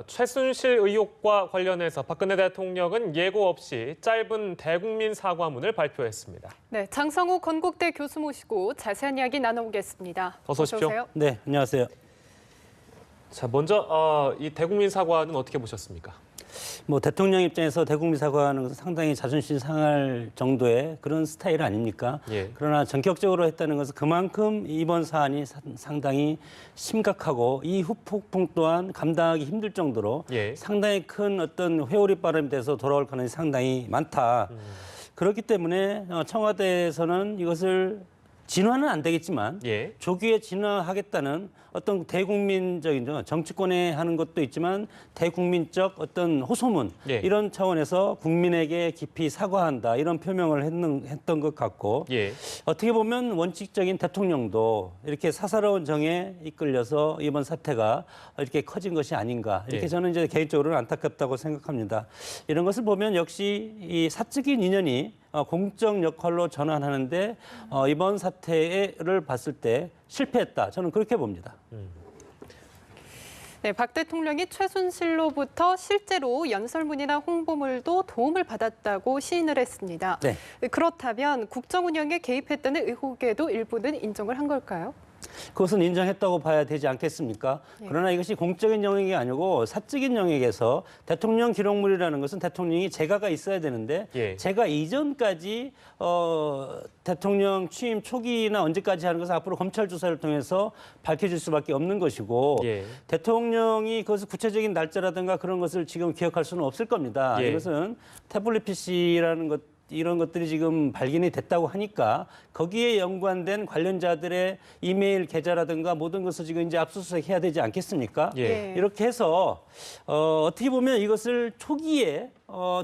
최순실 의혹과 관련해서 박근혜 대통령은 예고 없이 짧은 대국민 사과문을 발표했습니다. 네, 장성우 건국대 교수 모시고 자세한 이야기 나눠보겠습니다. 어서 오십시오. 오세요. 네, 안녕하세요. 자, 먼저 이 대국민 사과는 어떻게 보셨습니까? 대통령 입장에서 대국민 사과하는 것은 상당히 자존심 상할 정도의 그런 스타일 아닙니까? 예. 그러나 전격적으로 했다는 것은 그만큼 이번 사안이 상당히 심각하고 이 후폭풍 또한 감당하기 힘들 정도로 예. 상당히 큰 어떤 회오리 바람이 돼서 돌아올 가능성이 상당히 많다. 그렇기 때문에 청와대에서는 이것을 진화는 안 되겠지만 예. 조기에 진화하겠다는 어떤 대국민적인 정치권에 하는 것도 있지만 대국민적 어떤 호소문 예. 이런 차원에서 국민에게 깊이 사과한다 이런 표명을 했던 것 같고 예. 어떻게 보면 원칙적인 대통령도 이렇게 사사로운 정에 이끌려서 이번 사태가 이렇게 커진 것이 아닌가 이렇게 예. 저는 이제 개인적으로는 안타깝다고 생각합니다. 이런 것을 보면 역시 이 사적인 인연이 공적 역할로 전환하는데 이번 사태를 봤을 때 실패했다. 저는 그렇게 봅니다. 네, 박 대통령이 최순실로부터 실제로 연설문이나 홍보물도 도움을 받았다고 시인을 했습니다. 네. 그렇다면 국정 운영에 개입했다는 의혹에도 일부는 인정을 한 걸까요? 그것은 인정했다고 봐야 되지 않겠습니까? 예. 그러나 이것이 공적인 영역이 아니고 사적인 영역에서 대통령 기록물이라는 것은 대통령이 재가가 있어야 되는데 예. 재가 이전까지 대통령 취임 초기나 언제까지 하는 것은 앞으로 검찰 조사를 통해서 밝혀질 수밖에 없는 것이고 예. 대통령이 그것을 구체적인 날짜라든가 그런 것을 지금 기억할 수는 없을 겁니다. 예. 이것은 태블릿 PC라는 것 이런 것들이 지금 발견이 됐다고 하니까 거기에 연관된 관련자들의 이메일 계좌라든가 모든 것을 지금 이제 압수수색 해야 되지 않겠습니까? 예. 이렇게 해서 어떻게 보면 이것을 초기에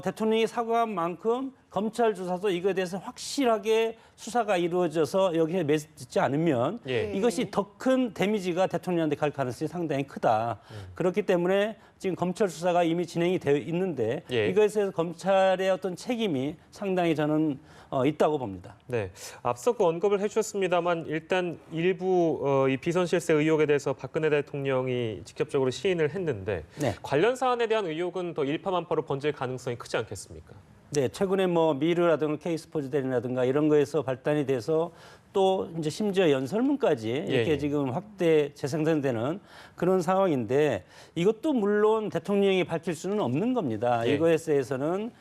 대통령이 사과한 만큼 검찰 조사도 이거에 대해서 확실하게 수사가 이루어져서 여기에 맺지 않으면 예. 이것이 더 큰 데미지가 대통령한테 갈 가능성이 상당히 크다. 그렇기 때문에 지금 검찰 수사가 이미 진행이 되어 있는데 예. 이것에 대해서 검찰의 어떤 책임이 상당히 저는 있다고 봅니다. 네, 앞서 그 언급을 해주셨습니다만 일단 일부 이 비선실세 의혹에 대해서 박근혜 대통령이 직접적으로 시인을 했는데 네. 관련 사안에 대한 의혹은 더 일파만파로 번질 가능성이 크지 않겠습니까? 네, 최근에 미르라든가 K스포츠 대리라든가 이런 거에서 발단이 돼서 또 이제 심지어 연설문까지 이렇게 예. 지금 확대 재생산되는 그런 상황인데 이것도 물론 대통령이 밝힐 수는 없는 겁니다. 예. 이거에 대해서는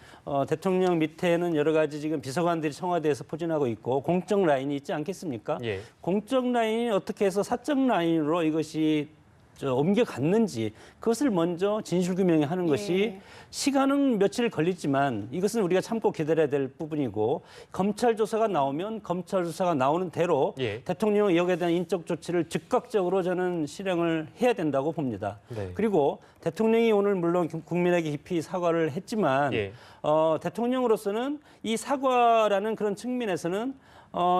대통령 밑에는 여러 가지 지금 비서관들이 청와대에서 포진하고 있고 공적 라인이 있지 않겠습니까? 예. 공적 라인이 어떻게 해서 사적 라인으로 이것이 옮겨갔는지 그것을 먼저 진실규명에 하는 것이 시간은 며칠 걸리지만 이것은 우리가 참고 기다려야 될 부분이고 검찰 조사가 나오면 검찰 조사가 나오는 대로 예. 대통령이 여기에 대한 인적 조치를 즉각적으로 저는 실행을 해야 된다고 봅니다. 네. 그리고 대통령이 오늘 물론 국민에게 깊이 사과를 했지만 예. 대통령으로서는 이 사과라는 그런 측면에서는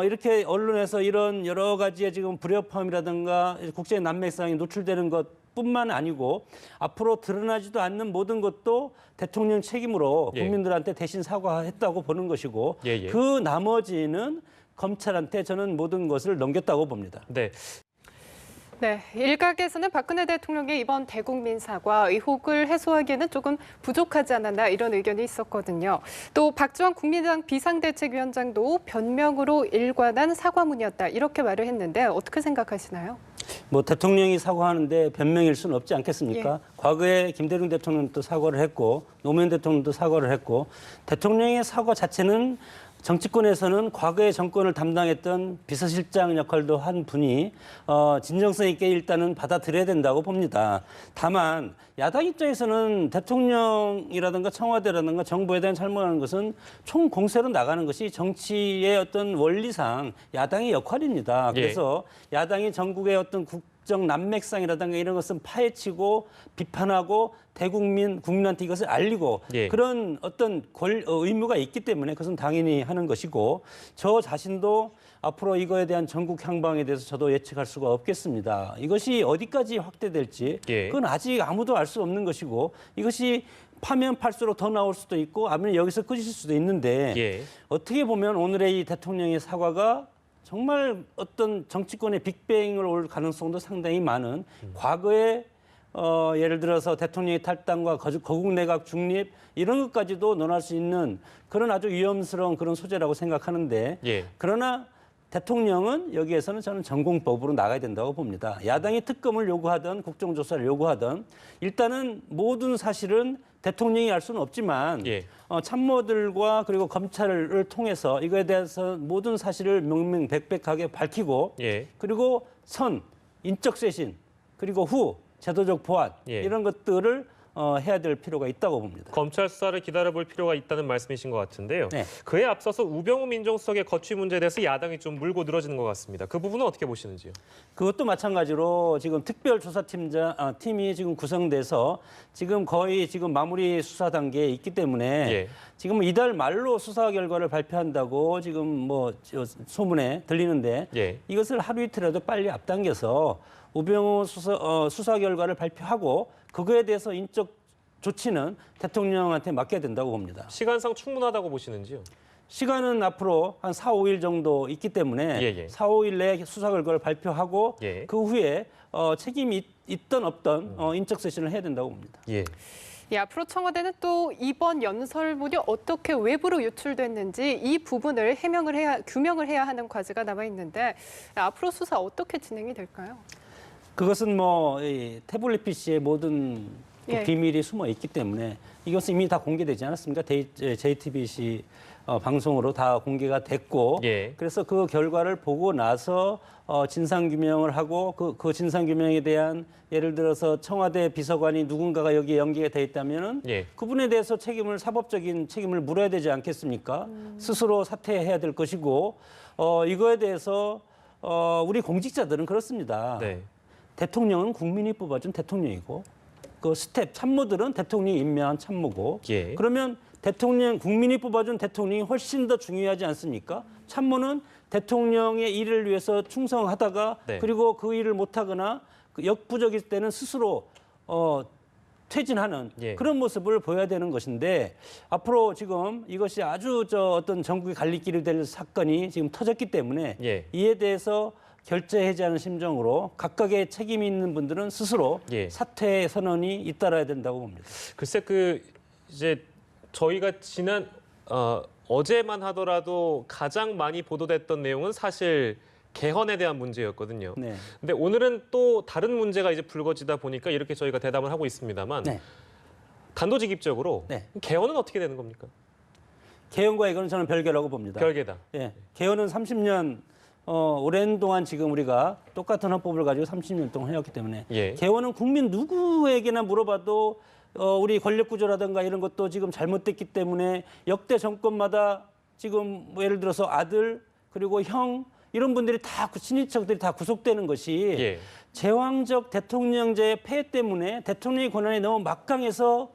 이렇게 언론에서 이런 여러 가지의 지금 불협화음이라든가 국제 난맥상이 노출되는 것뿐만 아니고 앞으로 드러나지도 않는 모든 것도 대통령 책임으로 예. 국민들한테 대신 사과했다고 보는 것이고 예. 그 나머지는 검찰한테 저는 모든 것을 넘겼다고 봅니다. 네. 네, 일각에서는 박근혜 대통령의 이번 대국민 사과 의혹을 해소하기에는 조금 부족하지 않았나 이런 의견이 있었거든요. 또 박지원 국민의당 비상대책위원장도 변명으로 일관한 사과문이었다 이렇게 말을 했는데 어떻게 생각하시나요? 대통령이 사과하는데 변명일 수는 없지 않겠습니까? 예. 과거에 김대중 대통령도 사과를 했고 노무현 대통령도 사과를 했고 대통령의 사과 자체는 정치권에서는 과거의 정권을 담당했던 비서실장 역할도 한 분이 진정성 있게 일단은 받아들여야 된다고 봅니다. 다만 야당 입장에서는 대통령이라든가 청와대라든가 정부에 대한 잘못하는 것은 총 공세로 나가는 것이 정치의 어떤 원리상 야당의 역할입니다. 예. 그래서 야당이 전국의 어떤 국정 난맥상이라든가 이런 것은 파헤치고 비판하고 국민한테 이것을 알리고 예. 그런 어떤 의무가 있기 때문에 그것은 당연히 하는 것이고 저 자신도 앞으로 이거에 대한 전국 향방에 대해서 저도 예측할 수가 없겠습니다. 이것이 어디까지 확대될지 예. 그건 아직 아무도 알 수 없는 것이고 이것이 파면 팔수록 더 나올 수도 있고 아니면 여기서 끝일 수도 있는데 예. 어떻게 보면 오늘의 이 대통령의 사과가 정말 어떤 정치권의 빅뱅을 올 가능성도 상당히 많은 과거에 예를 들어서 대통령의 탈당과 거국 내각 중립 이런 것까지도 논할 수 있는 그런 아주 위험스러운 그런 소재라고 생각하는데 예. 그러나 대통령은 여기에서는 저는 전공법으로 나가야 된다고 봅니다. 야당이 특검을 요구하든 국정조사를 요구하든 일단은 모든 사실은 대통령이 알 수는 없지만 예. 참모들과 그리고 검찰을 통해서 이거에 대해서 모든 사실을 명명백백하게 밝히고 예. 그리고 인적 쇄신 그리고 후 제도적 보완 예. 이런 것들을 해야 될 필요가 있다고 봅니다. 검찰 수사를 기다려볼 필요가 있다는 말씀이신 것 같은데요. 네. 그에 앞서서 우병우 민정수석의 거취 문제에 대해서 야당이 좀 물고 늘어지는 것 같습니다. 그 부분은 어떻게 보시는지요? 그것도 마찬가지로 지금 팀이 지금 구성돼서 지금 거의 지금 마무리 수사 단계에 있기 때문에 예. 지금 이달 말로 수사 결과를 발표한다고 지금 소문에 들리는데 예. 이것을 하루 이틀이라도 빨리 앞당겨서 우병우 수사 결과를 발표하고 그거에 대해서 인적 조치는 대통령한테 맡겨야 된다고 봅니다. 시간상 충분하다고 보시는지요? 시간은 앞으로 한 4, 5일 정도 있기 때문에 예. 4, 5일 내에 수사 결과를 발표하고 예. 그 후에 책임이 있든 없든 인적 쇄신을 해야 된다고 봅니다. 예. 예, 앞으로 청와대는 또 이번 연설문이 어떻게 외부로 유출됐는지 이 부분을 규명을 해야 하는 과제가 남아 있는데 앞으로 수사 어떻게 진행이 될까요? 그것은 이 태블릿 PC의 모든 그 예. 비밀이 숨어 있기 때문에 이것은 이미 다 공개되지 않았습니까? JTBC 방송으로 다 공개가 됐고 예. 그래서 그 결과를 보고 나서 진상규명을 하고 그 진상규명에 대한 예를 들어서 청와대 비서관이 누군가가 여기에 연계가 돼 있다면은 예. 그분에 대해서 사법적인 책임을 물어야 되지 않겠습니까? 스스로 사퇴해야 될 것이고 이거에 대해서 우리 공직자들은 그렇습니다. 네. 대통령은 국민이 뽑아준 대통령이고 그 참모들은 대통령이 임명한 참모고 예. 그러면 국민이 뽑아준 대통령이 훨씬 더 중요하지 않습니까? 참모는 대통령의 일을 위해서 충성하다가 네. 그리고 그 일을 못하거나 역부족일 때는 스스로 퇴진하는 예. 그런 모습을 보여야 되는 것인데 앞으로 지금 이것이 아주 어떤 전국의 갈림길이 될 사건이 지금 터졌기 때문에 예. 이에 대해서 결재해지하는 심정으로 각각의 책임이 있는 분들은 스스로 예. 사퇴 선언이 잇따라야 된다고 봅니다. 글쎄 이제 저희가 어제만 하더라도 가장 많이 보도됐던 내용은 사실 개헌에 대한 문제였거든요. 네. 근데 오늘은 또 다른 문제가 이제 불거지다 보니까 이렇게 저희가 대답을 하고 있습니다만 네. 단도직입적으로 네. 개헌은 어떻게 되는 겁니까? 개헌과 이거는 저는 별개라고 봅니다. 별개다. 예. 개헌은 30년 오랜 동안 지금 우리가 똑같은 헌법을 가지고 30년 동안 해왔기 때문에 예. 개헌은 국민 누구에게나 물어봐도 우리 권력 구조라든가 이런 것도 지금 잘못됐기 때문에 역대 정권마다 지금 예를 들어서 아들 그리고 형 이런 분들이 다 친인척들이 다 구속되는 것이 예. 제왕적 대통령제의 폐해 때문에 대통령의 권한이 너무 막강해서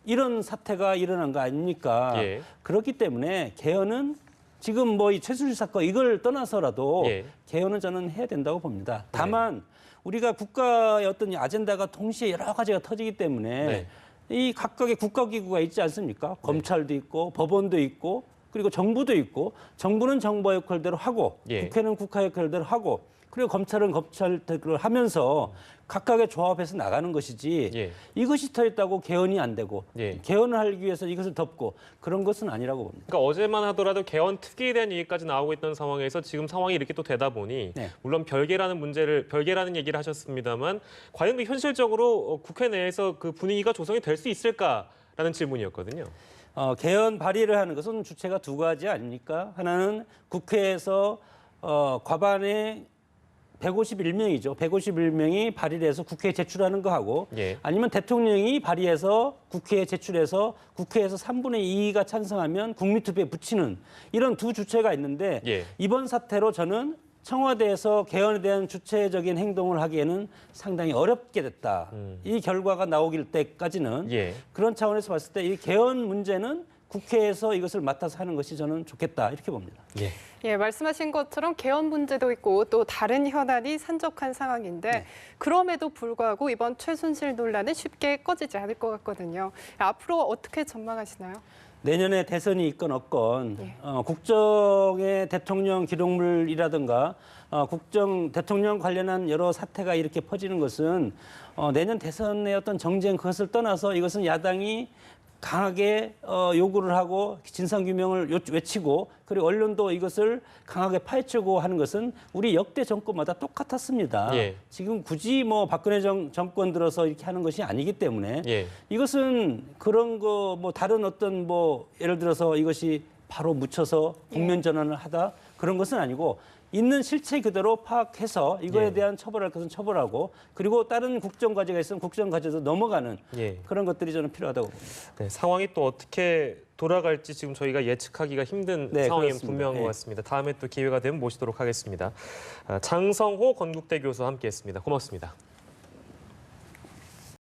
이런 사태가 일어난 거 아닙니까? 예. 그렇기 때문에 개헌은 지금 이 최순실 사건 이걸 떠나서라도 예. 개헌은 저는 해야 된다고 봅니다. 다만 우리가 국가의 어떤 아젠다가 동시에 여러 가지가 터지기 때문에 네. 이 각각의 국가기구가 있지 않습니까? 검찰도 있고 법원도 있고 그리고 정부도 있고 정부는 정부 역할대로 하고 예. 국회는 국회 역할대로 하고 그리고 검찰은 검찰대로 하면서 각각의 조합해서 나가는 것이지 예. 이것이 터졌다고 개헌이 안 되고 예. 개헌을 하기 위해서 이것을 덮고 그런 것은 아니라고 봅니다. 그러니까 어제만 하더라도 개헌 특위에 대한 얘기까지 나오고 있던 상황에서 지금 상황이 이렇게 또 되다 보니 네. 물론 별개라는 얘기를 하셨습니다만 과연 그 현실적으로 국회 내에서 그 분위기가 조성이 될 수 있을까라는 질문이었거든요. 개헌 발의를 하는 것은 주체가 두 가지 아닙니까? 하나는 국회에서 과반의 151명이죠. 151명이 발의를 해서 국회에 제출하는 거 하고 예. 아니면 대통령이 발의해서 국회에 제출해서 국회에서 3분의 2가 찬성하면 국민투표에 붙이는 이런 두 주체가 있는데 예. 이번 사태로 저는 청와대에서 개헌에 대한 주체적인 행동을 하기에는 상당히 어렵게 됐다. 이 결과가 나오길 때까지는 예. 그런 차원에서 봤을 때 이 개헌 문제는 국회에서 이것을 맡아서 하는 것이 저는 좋겠다 이렇게 봅니다. 예. 예, 말씀하신 것처럼 개헌 문제도 있고 또 다른 현안이 산적한 상황인데 그럼에도 불구하고 이번 최순실 논란은 쉽게 꺼지지 않을 것 같거든요. 앞으로 어떻게 전망하시나요? 내년에 대선이 있건 없건 예. 국정의 대통령 기록물이라든가 국정 대통령 관련한 여러 사태가 이렇게 퍼지는 것은 내년 대선의 어떤 정쟁 그것을 떠나서 이것은 야당이 강하게 요구를 하고 진상규명을 외치고 그리고 언론도 이것을 강하게 파헤치고 하는 것은 우리 역대 정권마다 똑같았습니다. 예. 지금 굳이 뭐 박근혜 정권 들어서 이렇게 하는 것이 아니기 때문에 예. 이것은 그런 거 뭐 다른 어떤 뭐 예를 들어서 이것이 바로 묻혀서 국면 전환을 하다 그런 것은 아니고 있는 실체 그대로 파악해서 이거에 예. 대한 처벌할 것은 처벌하고 그리고 다른 국정 과제가 있으면 국정 과제도 넘어가는 예. 그런 것들이 저는 필요하다고 봅니다. 네, 상황이 또 어떻게 돌아갈지 지금 저희가 예측하기가 힘든 네, 상황이 그렇습니다. 분명한 것 예. 같습니다. 다음에 또 기회가 되면 모시도록 하겠습니다. 장성호 건국대 교수와 함께했습니다. 고맙습니다.